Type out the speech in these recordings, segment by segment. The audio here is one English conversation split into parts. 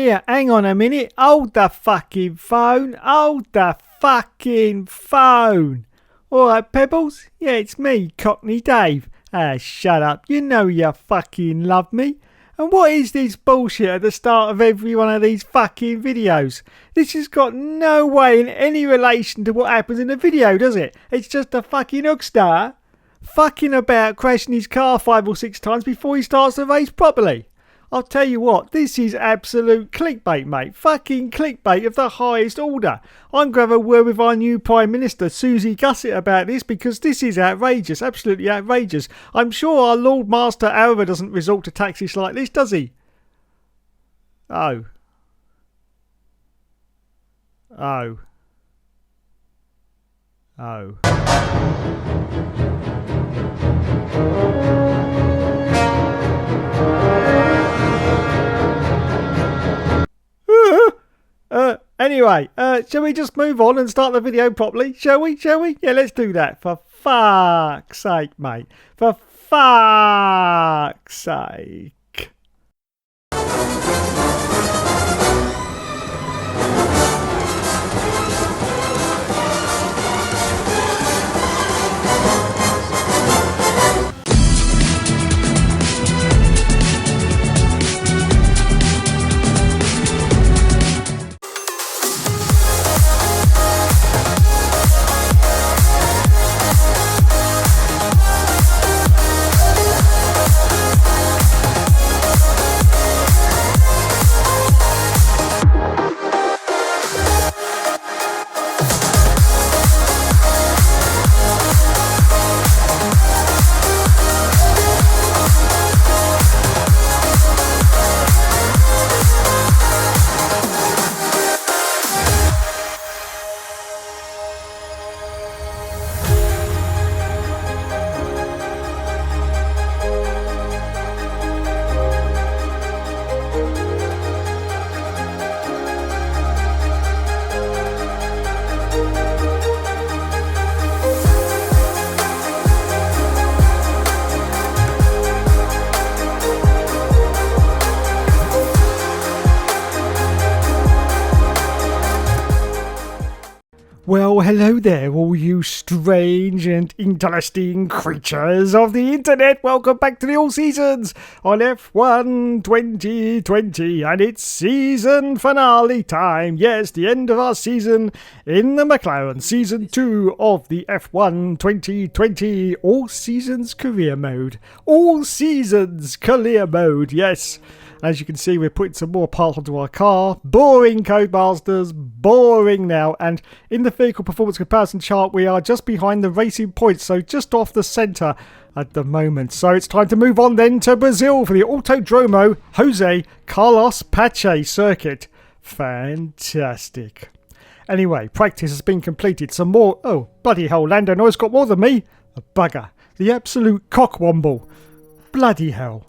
Here, hang on a minute. Hold the fucking phone. Hold the fucking phone. Alright, Pebbles? Yeah, it's me, Cockney Dave. Ah, shut up. You know you fucking love me. And what is this bullshit at the start of every one of these fucking videos? This has got no way in any relation to what happens in the video, does it? It's just a fucking Hookster fucking about crashing his car 5 or 6 times before he starts the race properly. I'll tell you what, this is absolute clickbait, mate. Fucking clickbait of the highest order. I'm going to have a word with our new Prime Minister, Susie Gussett, about this because this is outrageous, absolutely outrageous. I'm sure our Lord Master Arrow doesn't resort to tactics like this, does he? Oh. Oh. Oh. Anyway, shall we just move on and start the video properly? Shall we? Yeah, let's do that. For fuck's sake, mate. For fuck's sake. Well, hello there, all you strange and interesting creatures of the internet. Welcome back to the All Seasons on F1 2020, and it's season finale time. Yes, the end of our season in the McLaren, season 2 of the F1 2020 All Seasons career mode. All Seasons career mode, yes. As you can see, we're putting some more parts onto our car. Boring, Codemasters. Boring now. And in the vehicle performance comparison chart, we are just behind the racing points. So just off the centre at the moment. So it's time to move on then to Brazil for the Autodromo Jose Carlos Pache circuit. Fantastic. Anyway, practice has been completed. Some more... Oh, bloody hell, Lando Norris got more than me. A bugger. The absolute cockwomble. Bloody hell.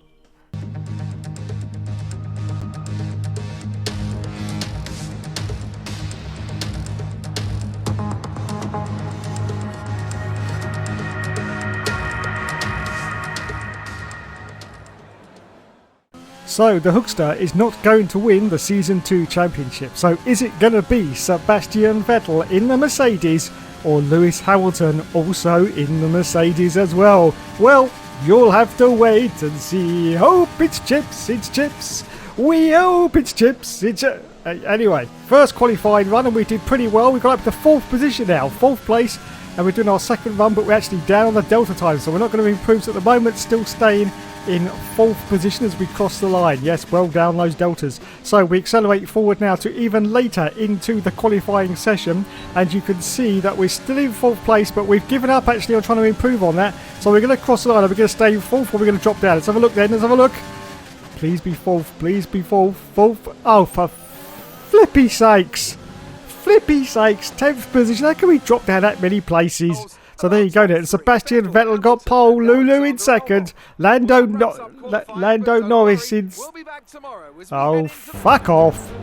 So the Hookster is not going to win the Season 2 championship. So is it going to be Sebastian Vettel in the Mercedes or Lewis Hamilton also in the Mercedes as well? Well, you'll have to wait and see. Hope it's chips, it's chips. We hope it's chips, it's... Anyway, first qualifying run and we did pretty well. We got up to 4th position now, 4th place. And we're doing our second run, but we're actually down on the delta time. So we're not going to improve at the moment, still staying in 4th position as we cross the line. Yes, well down those deltas. So we accelerate forward now to even later into the qualifying session, and you can see that we're still in 4th place, but we've given up actually on trying to improve on that. So we're going to cross the line. Are we going to stay in 4th or are we going to drop down? Let's have a look then. Let's have a look. Please be 4th. Please be 4th. 4th. Oh, for flippy sakes. Flippy sakes. 10th position. How can we drop down that many places? So there you go then. Sebastian Vettel got pole, Lulu in second, Lando Norris in... Oh, fuck off.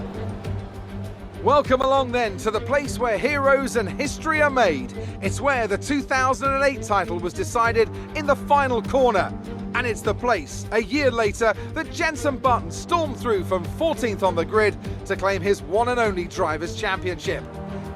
Welcome along then to the place where heroes and history are made. It's where the 2008 title was decided in the final corner. And it's the place, a year later, that Jenson Button stormed through from 14th on the grid to claim his one and only Drivers' Championship.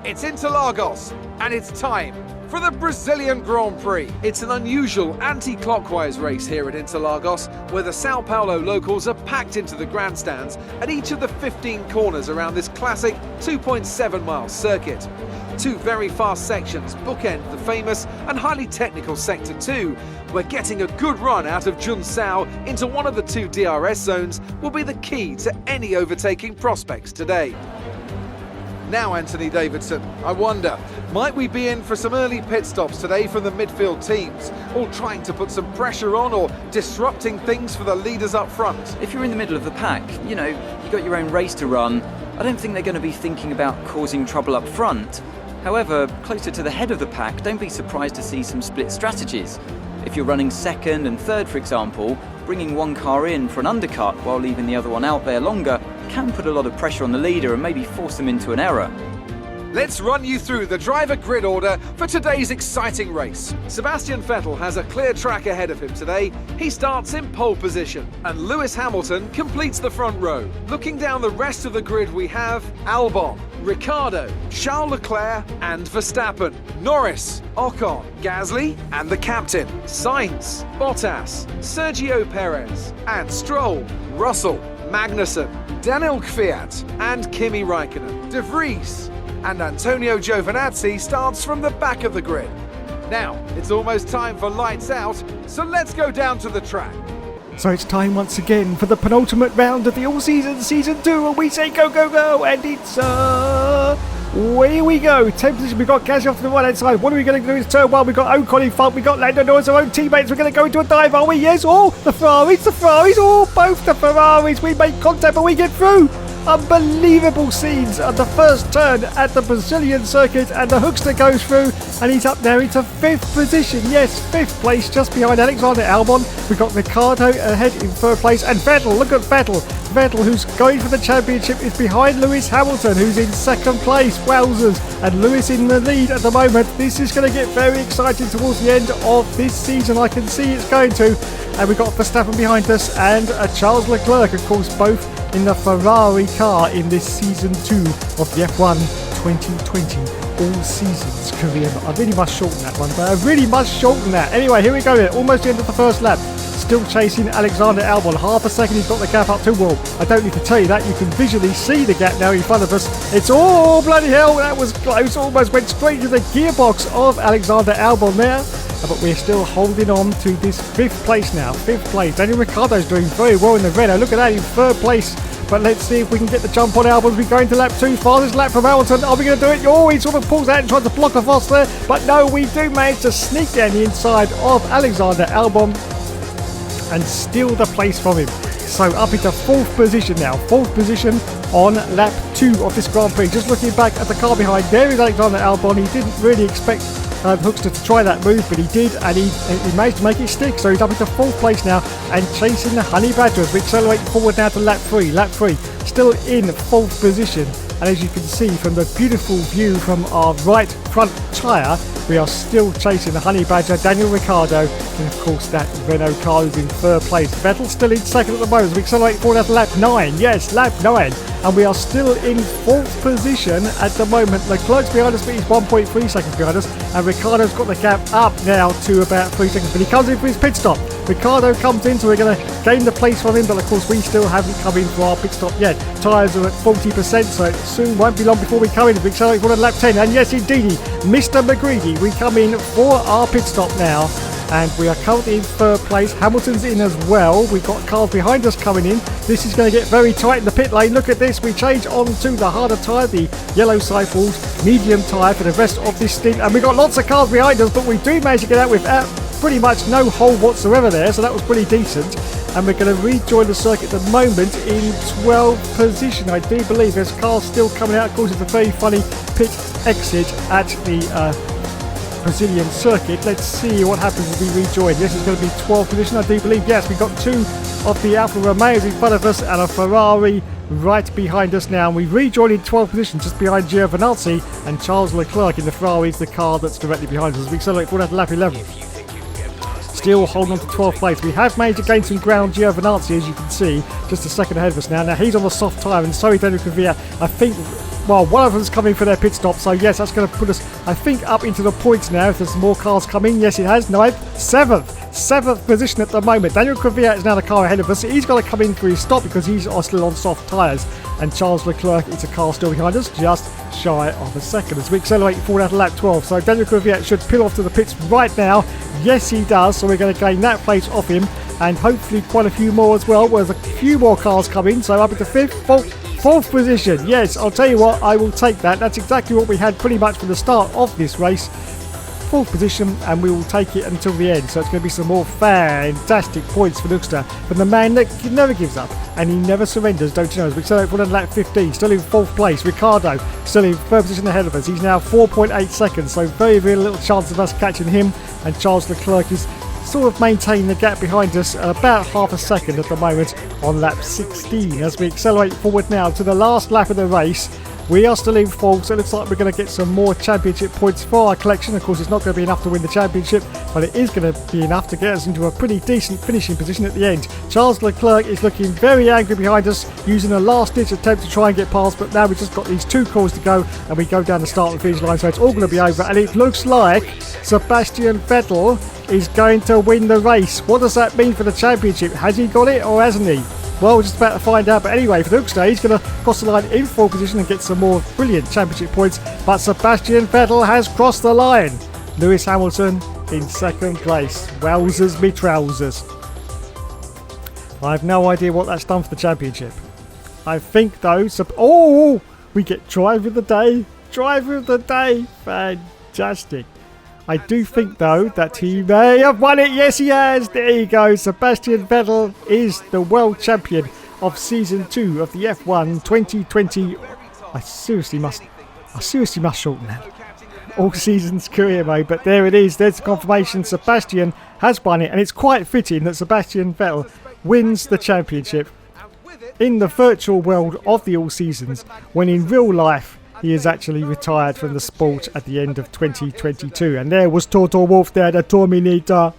It's Interlagos, and it's time for the Brazilian Grand Prix. It's an unusual anti-clockwise race here at Interlagos, where the Sao Paulo locals are packed into the grandstands at each of the 15 corners around this classic 2.7-mile circuit. Two very fast sections bookend the famous and highly technical Sector 2, where getting a good run out of Junsao into one of the two DRS zones will be the key to any overtaking prospects today. Now, Anthony Davidson, I wonder, might we be in for some early pit stops today from the midfield teams, all trying to put some pressure on or disrupting things for the leaders up front? If you're in the middle of the pack, you got your own race to run. I don't think they're going to be thinking about causing trouble up front. However, closer to the head of the pack, don't be surprised to see some split strategies. If you're running second and third, for example, bringing one car in for an undercut while leaving the other one out there longer can put a lot of pressure on the leader and maybe force them into an error. Let's run you through the driver grid order for today's exciting race. Sebastian Vettel has a clear track ahead of him today. He starts in pole position, and Lewis Hamilton completes the front row. Looking down the rest of the grid, we have Albon, Ricciardo, Charles Leclerc and Verstappen, Norris, Ocon, Gasly and the captain, Sainz, Bottas, Sergio Perez and Stroll, Russell, Magnussen, Daniel Kvyat and Kimi Raikkonen. De Vries and Antonio Giovinazzi starts from the back of the grid. Now, it's almost time for lights out, so let's go down to the track. So it's time once again for the penultimate round of the all-season Season 2, and we say go, go, go, and it's, here we go. 10th position, we've got Gasly off to the right-hand side. What are we going to do in turn 1? We've got Ocon in front, we've got Lando Norris, our own teammates. We're going to go into a dive, are we? Yes, the Ferraris, both the Ferraris. We make contact, but we get through. Unbelievable scenes at the first turn at the Brazilian circuit, and the Hookster goes through and he's up there into 5th position. Yes, 5th place, just behind Alexander Albon. We've got Ricciardo ahead in 3rd place, and Vettel, look at Vettel. Vettel, who's going for the championship, is behind Lewis Hamilton, who's in 2nd place. Wowzers, and Lewis in the lead at the moment. This is going to get very exciting towards the end of this season. I can see it's going to. And we've got Verstappen behind us and Charles Leclerc, of course, both in the Ferrari car in this Season 2 of the F1 2020 All Seasons career. I really must shorten that one, but I really must shorten that. Anyway, here we go then, almost the end of the first lap. Still chasing Alexander Albon. Half a second he's got the gap up to. Well, I don't need to tell you that. You can visually see the gap now in front of us. It's all bloody hell. That was close. Almost went straight to the gearbox of Alexander Albon there. But we're still holding on to this 5th place now. 5th place. Daniel Ricciardo's doing very well in the Renault. Look at that, in 3rd place. But let's see if we can get the jump on Albon. We're going to lap 2. Farthest lap from Hamilton. Are we going to do it? Oh, he sort of pulls out and tries to block off us there. But no, we do manage to sneak down the inside of Alexander Albon and steal the place from him. So up into 4th position now. 4th position on lap 2 of this Grand Prix. Just looking back at the car behind, there is Alexander Albon. He didn't really expect the Hookster to try that move, but he did, and he managed to make it stick. So he's up into 4th place now and chasing the Honey Badgers. We accelerate forward now to lap 3. Lap 3, still in 4th position. And as you can see from the beautiful view from our right front tyre, we are still chasing the Honey Badger, Daniel Ricciardo, and of course that Renault car is in 3rd place. Vettel still in 2nd at the moment. We accelerate forward at lap 9. Yes, lap 9. And we are still in 4th position at the moment. Leclerc's behind us, but he's 1.3 seconds behind us. And Ricciardo's got the gap up now to about 3 seconds. But he comes in for his pit stop. Ricciardo comes in, so we're going to gain the place from him. But of course, we still haven't come in for our pit stop yet. Tyres are at 40%, so it soon won't be long before we come in. We accelerate forward at lap 10. And yes, indeedy, Mr. McGreedy, we come in for our pit stop now. And we are currently in 3rd place. Hamilton's in as well. We've got cars behind us coming in. This is going to get very tight in the pit lane. Look at this. We change on to the harder tyre, the yellow Cycles medium tyre for the rest of this stint. And we've got lots of cars behind us, but we do manage to get out with pretty much no hole whatsoever there. So that was pretty decent. And we're going to rejoin the circuit at the moment in 12th position. I do believe there's cars still coming out. Of course, it's a very funny pit exit at the Brazilian circuit. Let's see what happens as we rejoin. Yes, it's going to be 12th position, I do believe. Yes, we've got 2 of the Alfa Romeos in front of us and a Ferrari right behind us now. And we rejoin in 12th position just behind Giovinazzi, and Charles Leclerc in the Ferrari is the car that's directly behind us as we accelerate forward at lap 11. still holding on to 12th place. We have managed to gain some ground. Giovinazzi, as you can see, just a second ahead of us now. Now he's on the soft tyre, and so is Daniel Kvyat. I think, well, one of them's coming for their pit stop, so yes, that's going to put us, I think, up into the points now. If there's more cars coming, yes, it has. 9th, 7th position at the moment. Daniel Kvyat is now the car ahead of us. He's got to come in for his stop because he's still on soft tyres, and Charles Leclerc is a car still behind us, just shy of a second as we accelerate forward out of lap 12. So Daniel Kvyat should peel off to the pits right now. Yes, he does. So we're going to gain that place off him, and hopefully quite a few more as well. There's a few more cars coming, so up into 5th, 4th position. Yes, I'll tell you what, I will take that. That's exactly what we had pretty much from the start of this race. 4th position, and we will take it until the end. So it's going to be some more fantastic points for Hookster, from the man that never gives up and he never surrenders, don't you know? As we accelerate forward on lap 15, still in 4th place. Ricardo still in 3rd position ahead of us. He's now 4.8 seconds, so very, very little chance of us catching him. And Charles Leclerc is sort of maintaining the gap behind us at about half a second at the moment on lap 16. As we accelerate forward now to the last lap of the race, we are still in 4th, so it looks like we're going to get some more championship points for our collection. Of course, it's not going to be enough to win the championship, but it is going to be enough to get us into a pretty decent finishing position at the end. Charles Leclerc is looking very angry behind us, using a last-ditch attempt to try and get past, but now we've just got these 2 calls to go, and we go down the start of the finish line, so it's all going to be over, and it looks like Sebastian Vettel is going to win the race. What does that mean for the championship? Has he got it, or hasn't he? Well, we're just about to find out. But anyway, for the Hookster, he's going to cross the line in 4th position and get some more brilliant championship points. But Sebastian Vettel has crossed the line. Lewis Hamilton in 2nd place. Wowzers me trousers. I have no idea what that's done for the championship. I think, though... Oh! We get driver of the day. Driver of the day. Fantastic. I do think, though, that he may have won it. Yes, he has. There you go. Sebastian Vettel is the world champion of Season 2 of the F1 2020. I seriously must shorten that. All seasons career mode, but there it is. There's the confirmation. Sebastian has won it, and it's quite fitting that Sebastian Vettel wins the championship in the virtual world of the All Seasons, when in real life he is actually retired from the sport at the end of 2022. And there was Toto Wolff there, the Terminator.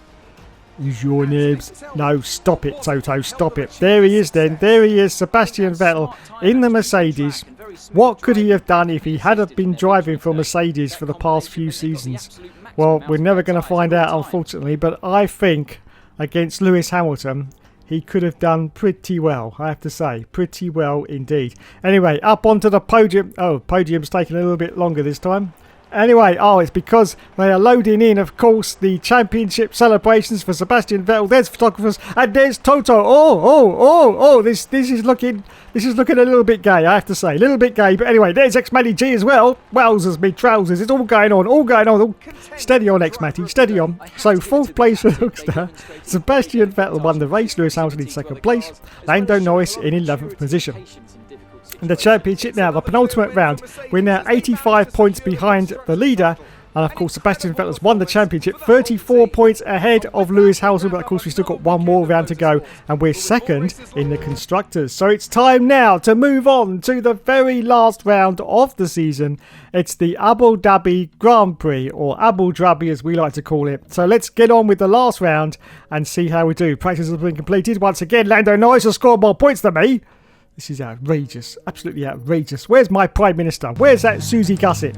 Use your nibs. No, stop it, Toto, stop it. There he is then. There he is, Sebastian Vettel in the Mercedes. What could he have done if he had been driving for Mercedes for the past few seasons? Well, we're never going to find out, unfortunately, but I think against Lewis Hamilton, he could have done pretty well, I have to say. Pretty well indeed. Anyway, up onto the podium. Oh, podium's taking a little bit longer this time. Anyway, it's because they are loading in, of course, the championship celebrations for Sebastian Vettel. There's photographers, and there's Toto. This is looking a little bit gay, I have to say. A little bit gay, but anyway, there's X-Matty G as well. Wowzers, me trousers. It's all going on. Steady on, X-Matty, steady on. So, 4th place for Hookster. Sebastian Vettel won the race. Lewis Hamilton in 2nd place. Lando Norris in 11th position. In the championship now, the penultimate round, we're now 85 points behind the leader, and of course Sebastian Vettel has won the championship, 34 points ahead of Lewis Hamilton, but of course we've still got one more round to go, and we're 2nd in the constructors. So it's time now to move on to the very last round of the season. It's the Abu Dhabi Grand Prix, or Abu Dhabi as we like to call it. So let's get on with the last round and see how we do. Practice has been completed. Once again, Lando Norris has scored more points than me. This is outrageous. Absolutely outrageous. Where's my Prime Minister? Where's that Susie Gusset?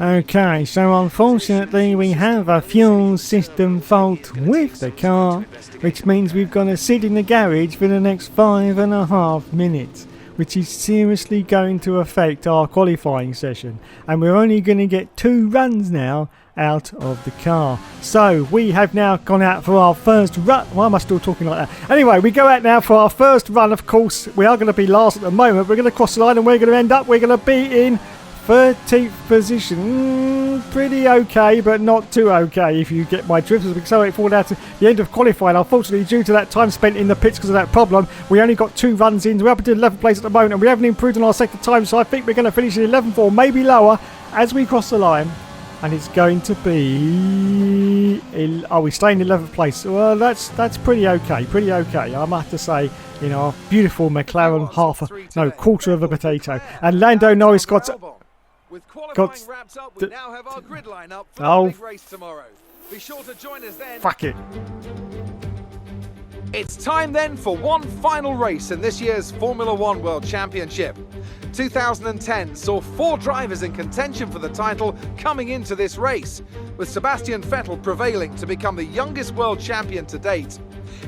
Okay, so unfortunately we have a fuel system fault with the car, which means we've got to sit in the garage for the next 5.5 minutes. Which is seriously going to affect our qualifying session. And we're only going to get 2 runs now out of the car. So we have now gone out for our first run. Why am I still talking like that? Anyway, we go out now for our first run. Of course, we are going to be last at the moment. We're going to cross the line and we're going to end up, we're going to be in 13th position. Pretty okay, but not too okay if you get my drift. As we accelerate forward out to the end of qualifying. Unfortunately, due to that time spent in the pits because of that problem, we only got 2 runs in. We're up into 11th place at the moment, and we haven't improved on our sector time, so I think we're going to finish in 11th or maybe lower as we cross the line And it's going to be... Oh, we stay in 11th place. Well, that's pretty okay. Pretty okay. I have to say, you know, beautiful McLaren, quarter of a potato. And Lando Norris got... With qualifying wrapped up, we now have our grid lineup for the big race tomorrow. Be sure to join us then. Fuck it. It's time then for one final race in this year's Formula One World Championship. 2010 saw 4 drivers in contention for the title coming into this race, with Sebastian Vettel prevailing to become the youngest world champion to date.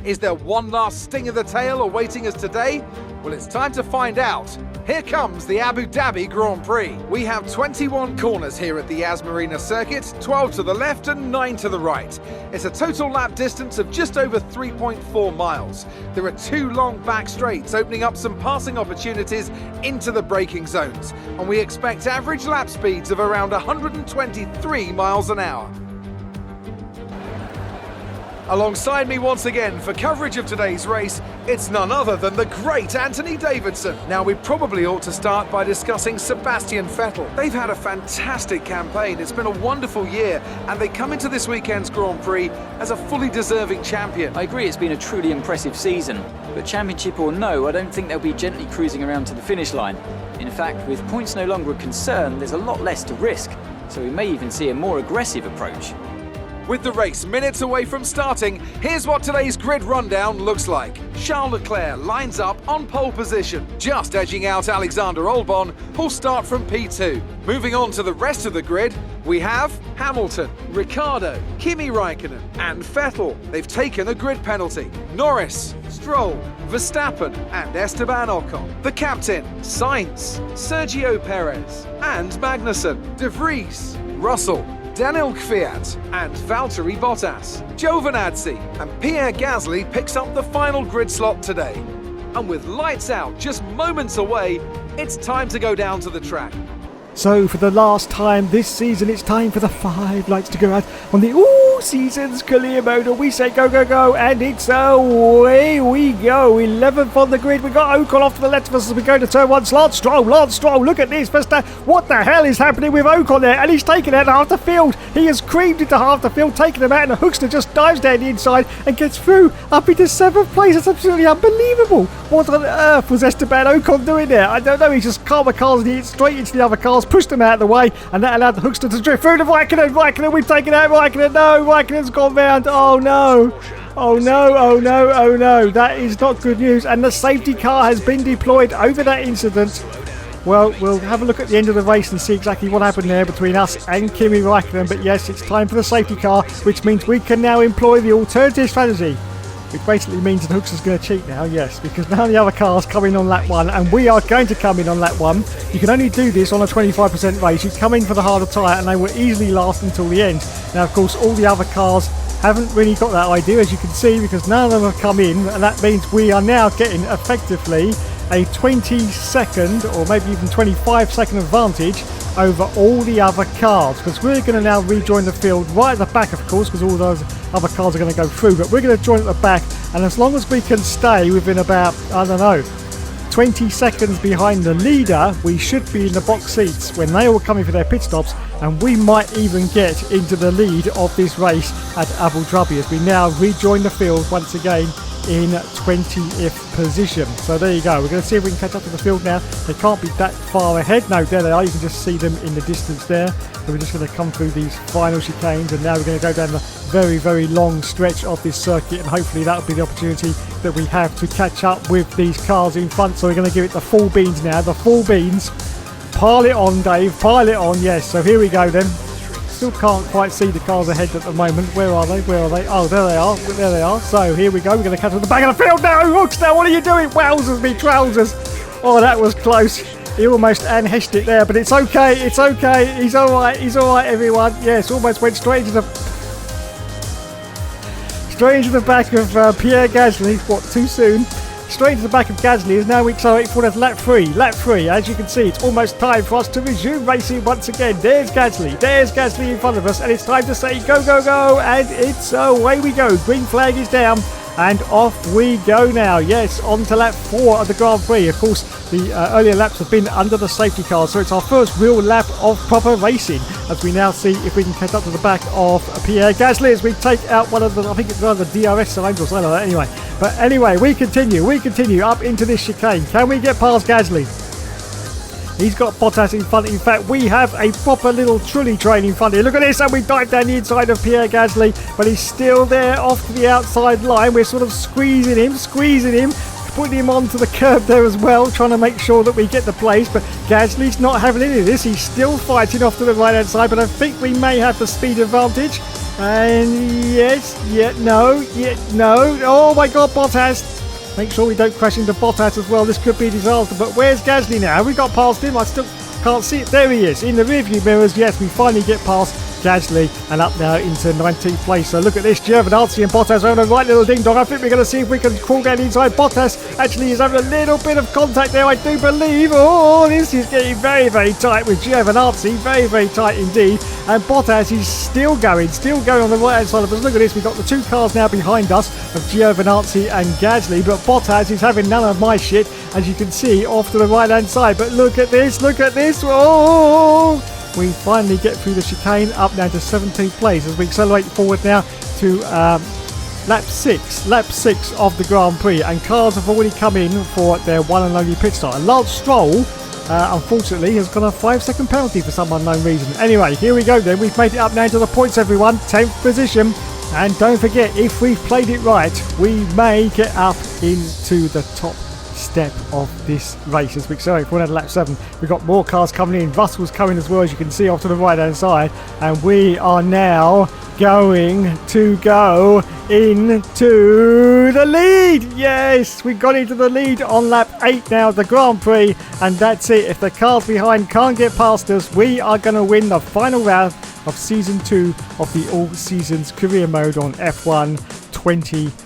Is there one last sting of the tail awaiting us today? Well, it's time to find out. Here comes the Abu Dhabi Grand Prix. We have 21 corners here at the Yas Marina circuit, 12 to the left and 9 to the right. It's a total lap distance of just over 3.4 miles. There are 2 long back straights opening up some passing opportunities into the braking zones, and we expect average lap speeds of around 123 miles an hour. Alongside me once again for coverage of today's race, it's none other than the great Anthony Davidson. Now, we probably ought to start by discussing Sebastian Vettel. They've had a fantastic campaign, it's been a wonderful year, and they come into this weekend's Grand Prix as a fully deserving champion. I agree, it's been a truly impressive season, but championship or no, I don't think they'll be gently cruising around to the finish line. In fact, with points no longer a concern, there's a lot less to risk, so we may even see a more aggressive approach. With the race minutes away from starting, here's what today's grid rundown looks like. Charles Leclerc lines up on pole position, just edging out Alexander Albon, who'll start from P2. Moving on to the rest of the grid, we have Hamilton, Ricciardo, Kimi Raikkonen and Vettel. They've taken a grid penalty. Norris, Stroll, Verstappen and Esteban Ocon. The captain, Sainz, Sergio Perez and Magnussen, De Vries, Russell, Daniel Kvyat and Valtteri Bottas. Giovinazzi and Pierre Gasly picks up the final grid slot today. And with lights out just moments away, it's time to go down to the track. So for the last time this season, it's time for the 5 lights to go out on the all-seasons career mode. And we say go, go, go, and it's away we go. 11th on the grid. We got Ocon off to the left of us as we go to turn 1. Lance Stroll, look at this. What the hell is happening with Ocon there? And he's taken out half the field. He has creamed into half the field, taken them out, and the Hookster just dives down the inside and gets through up into 7th place. It's absolutely unbelievable. What on earth was Esteban Ocon doing there? I don't know. He just calmed the cars and he hit straight into the other cars, pushed them out of the way, and that allowed the Hookster to drift through to Raikkonen. We've taken out Raikkonen. No, Raikkonen's gone round. Oh no. Oh no. That is not good news. And the safety car has been deployed over that incident. Well, we'll have a look at the end of the race and see exactly what happened there between us and Kimi Raikkonen. But yes, it's time for the safety car, which means we can now employ the alternative strategy. Which basically means the Hookster's going to cheat now, yes, because now the other cars come in on lap 1, and we are going to come in on lap 1. You can only do this on a 25% race. You come in for the harder tyre, and they will easily last until the end. Now, of course, all the other cars haven't really got that idea, as you can see, because none of them have come in, and that means we are now getting effectively a 20-second or maybe even 25-second advantage over all the other cars, because we're going to now rejoin the field right at the back, of course, because all those other cars are going to go through, but we're going to join at the back, and as long as we can stay within about, 20 seconds behind the leader, we should be in the box seats when they all come in for their pit stops, and we might even get into the lead of this race at Abu Dhabi as we now rejoin the field once again in 20th position. So there you go. We're going to see if we can catch up to the field now. They can't be that far ahead. No, there they are. You can just see them in the distance there. So we're just going to come through these final chicanes, and now we're going to go down the very, very long stretch of this circuit, and hopefully that'll be the opportunity that we have to catch up with these cars in front. So we're going to give it the full beans now. The full beans. Pile it on, Dave. Pile it on. Yes. So here we go then. Still can't quite see the cars ahead at the moment. Where are they? Oh, there they are. There they are. So here we go. We're going to catch them at the back of the field now. Hookster, what are you doing? Wowzers me trousers. Oh, that was close. He almost unheshed it there, but it's okay. It's okay. He's all right. He's all right, everyone. Yes, almost went straight into the back of Pierre Gasly. What, too soon? Straight to the back of Gasly is now we accelerate forward at lap 3. Lap 3, as you can see, it's almost time for us to resume racing once again. There's Gasly in front of us, and it's time to say go, go, go, and it's away we go. Green flag is down, and off we go now. Yes, on to lap 4 of the Grand Prix. Of course, the earlier laps have been under the safety car, so it's our first real lap of proper racing, as we now see if we can catch up to the back of Pierre Gasly as we take out one of the, I think it's one of the DRS signs or something like that anyway. But anyway, we continue up into this chicane. Can we get past Gasly? He's got Bottas in front. In fact, we have a proper little trolley train in front here. Look at this, and we dive down the inside of Pierre Gasly, but he's still there off to the outside line. We're sort of squeezing him, putting him onto the curb there as well, trying to make sure that we get the place. But Gasly's not having any of this. He's still fighting off to the right-hand side, but I think we may have the speed advantage. And no. Oh my God, Bottas. Make sure we don't crash into Bottas as well. This could be a disaster. But where's Gasly now? Have we got past him? I still can't see it. There he is. In the rearview mirrors. Yes, we finally get past Gasly and up now into 19th place. So look at this. Giovinazzi and Bottas are on a right little ding-dong. I think we're going to see if we can crawl down inside. Bottas actually is having a little bit of contact there, I do believe. Oh, this is getting very, very tight with Giovinazzi. Very, very tight indeed. And Bottas is still going on the right-hand side of us. Look at this. We've got the two cars now behind us of Giovinazzi and Gasly. But Bottas is having none of my shit, as you can see, off to the right-hand side. But look at this. Oh! We finally get through the chicane, up now to 17th place as we accelerate forward now to lap 6 of the Grand Prix, and cars have already come in for their one and only pit stop. Lance Stroll, unfortunately, has got a 5-second penalty for some unknown reason. Anyway, here we go then. We've made it up now to the points, everyone. 10th position. And don't forget, if we've played it right, we may get up into the top step of this race as we accelerate forward to lap 7. We've got more cars coming in. Russell's coming as well, as you can see off to the right hand side, and we are now going to go into the lead. Yes, we got into the lead on lap 8 now of the Grand Prix, and that's it. If the cars behind can't get past us, we are going to win the final round of season 2 of the all seasons career mode on F1 2020.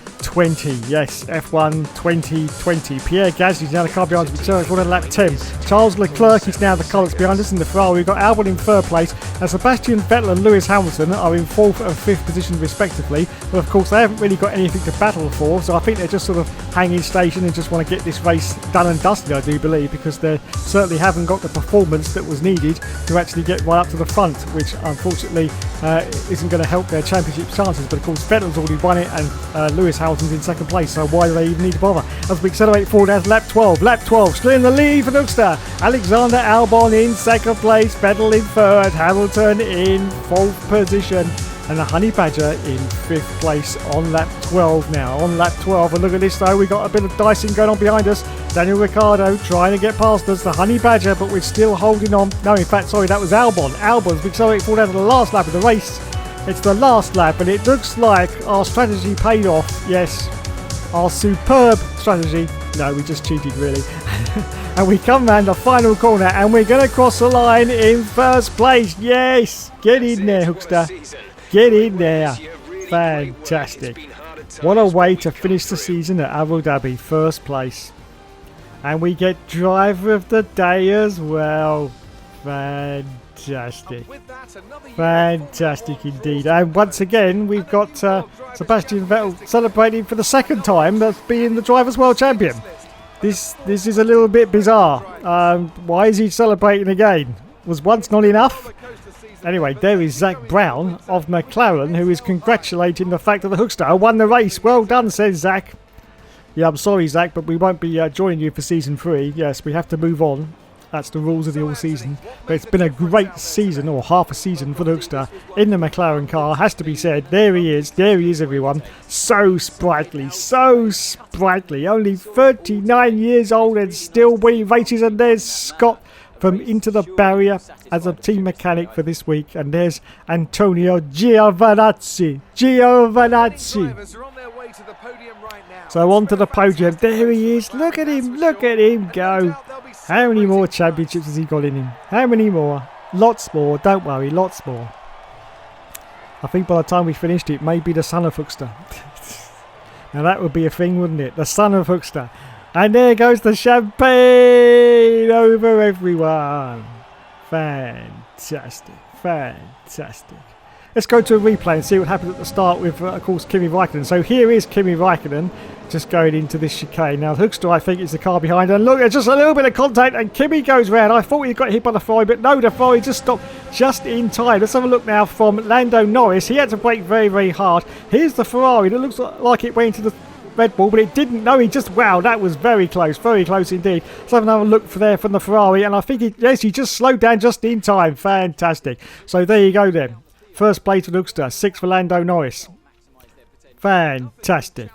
Yes, F1 2020. Pierre Gasly is now the car behind us. We're on lap 10. Charles Leclerc is now the car that's behind us in the Ferrari. We've got Albon in 3rd place, and Sebastian Vettel and Lewis Hamilton are in 4th and 5th position respectively. But of course, they haven't really got anything to battle for, so I think they're just sort of hanging station and just want to get this race done and dusted, I do believe, because they certainly haven't got the performance that was needed to actually get right up to the front, which unfortunately isn't going to help their championship chances. But of course, Vettel's already won it, and Lewis Hamilton's in 2nd place, so why do they even need to bother? As we accelerate forward as lap 12, still in the lead for Hookster. Alexander Albon in 2nd place, Vettel in 3rd, Hamilton in 4th position, and the Honey Badger in 5th place on lap 12 now. On lap 12, and look at this though, we got a bit of dicing going on behind us. Daniel Ricciardo trying to get past us, the Honey Badger, but we're still holding on. No, in fact, sorry, that was Albon. Albon's we accelerate forward down to the last lap of the race. It's the last lap, and it looks like our strategy paid off. Yes, our superb strategy. No, we just cheated, really. And we come round the final corner, and we're going to cross the line in 1st place. Yes, get in there, Hookster. Get in there. Fantastic. What a way to finish the season at Abu Dhabi, 1st place. And we get driver of the day as well. Fantastic. Fantastic indeed. And once again, we've got Sebastian Vettel celebrating for the 2nd time as being the Drivers' World Champion. This is a little bit bizarre. Why is he celebrating again? Was once not enough? Anyway, there is Zach Brown of McLaren, who is congratulating the fact that the Hookster won the race. Well done, says Zach. Yeah, I'm sorry, Zach, but we won't be joining you for season 3. Yes, we have to move on. That's the rules of the all season. But it's been a great season, or half a season, for the Hookster in the McLaren car, has to be said. There he is, everyone. So sprightly, only 39 years old and still winning races. And there's Scott from Into the Barrier as a team mechanic for this week. And there's Antonio Giovinazzi. So on to the podium. There he is. Look at him go. How many more championships has he got in him? How many more? Lots more. Don't worry, lots more. I think by the time we finished it, maybe the son of Hookster. Now that would be a thing, wouldn't it? The son of Hookster. And there goes the champagne over everyone. Fantastic. let's go to a replay and see what happened at the start with, of course, Kimi Raikkonen. So here is Kimi Raikkonen just going into this chicane. Now, Hookster, I think, is the car behind. And look, there's just a little bit of contact, and Kimi goes round. I thought he got hit by the Ferrari, but no, the Ferrari just stopped just in time. Let's have a look now from Lando Norris. He had to brake very, very hard. Here's the Ferrari. It looks like it went into the Red Bull, but it didn't. No, he just, wow, that was very close indeed. Let's have another look there from the Ferrari, and I think he just slowed down just in time. Fantastic. So there you go then. First place for Hookster, 6th for Lando Norris. Fantastic.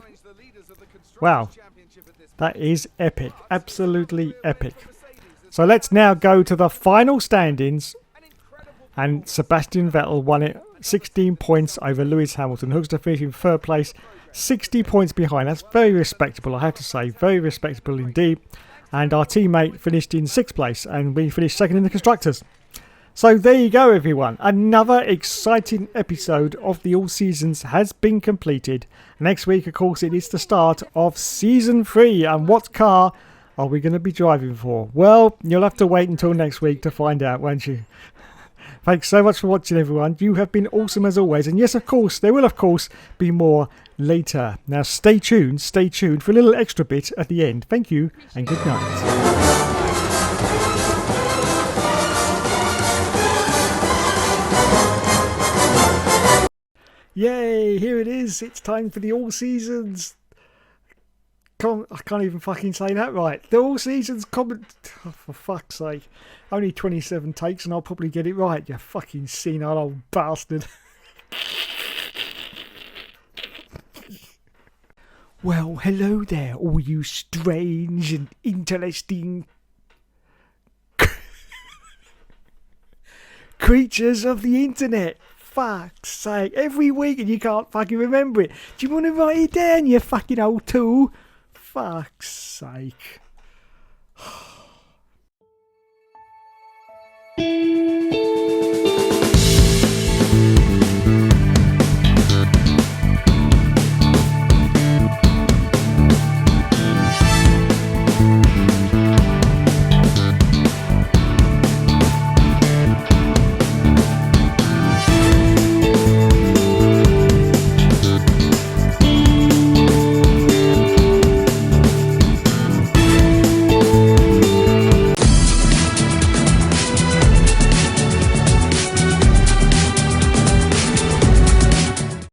Wow, that is epic, absolutely epic. So let's now go to the final standings, and Sebastian Vettel won it, 16 points over Lewis Hamilton. Hookster finishing 3rd place, 60 points behind. That's very respectable, I have to say, very respectable indeed. And our teammate finished in 6th place, and we finished 2nd in the Constructors. So there you go, everyone. Another exciting episode of the All Seasons has been completed. Next week, of course, it is the start of Season 3. And what car are we going to be driving for? Well, you'll have to wait until next week to find out, won't you? Thanks so much for watching, everyone. You have been awesome as always. And yes, of course, there will, of course, be more later. Now, stay tuned for a little extra bit at the end. Thank you and good night. Yay, here it is. It's time for the All Seasons. I can't even fucking say that right. The All Seasons comment. Oh, for fuck's sake. Only 27 takes and I'll probably get it right, you fucking senile old bastard. Well, hello there, all you strange and interesting creatures of the internet. Fuck's sake, every week and you can't fucking remember it. Do you want to write it down, you fucking old tool? Fuck's sake.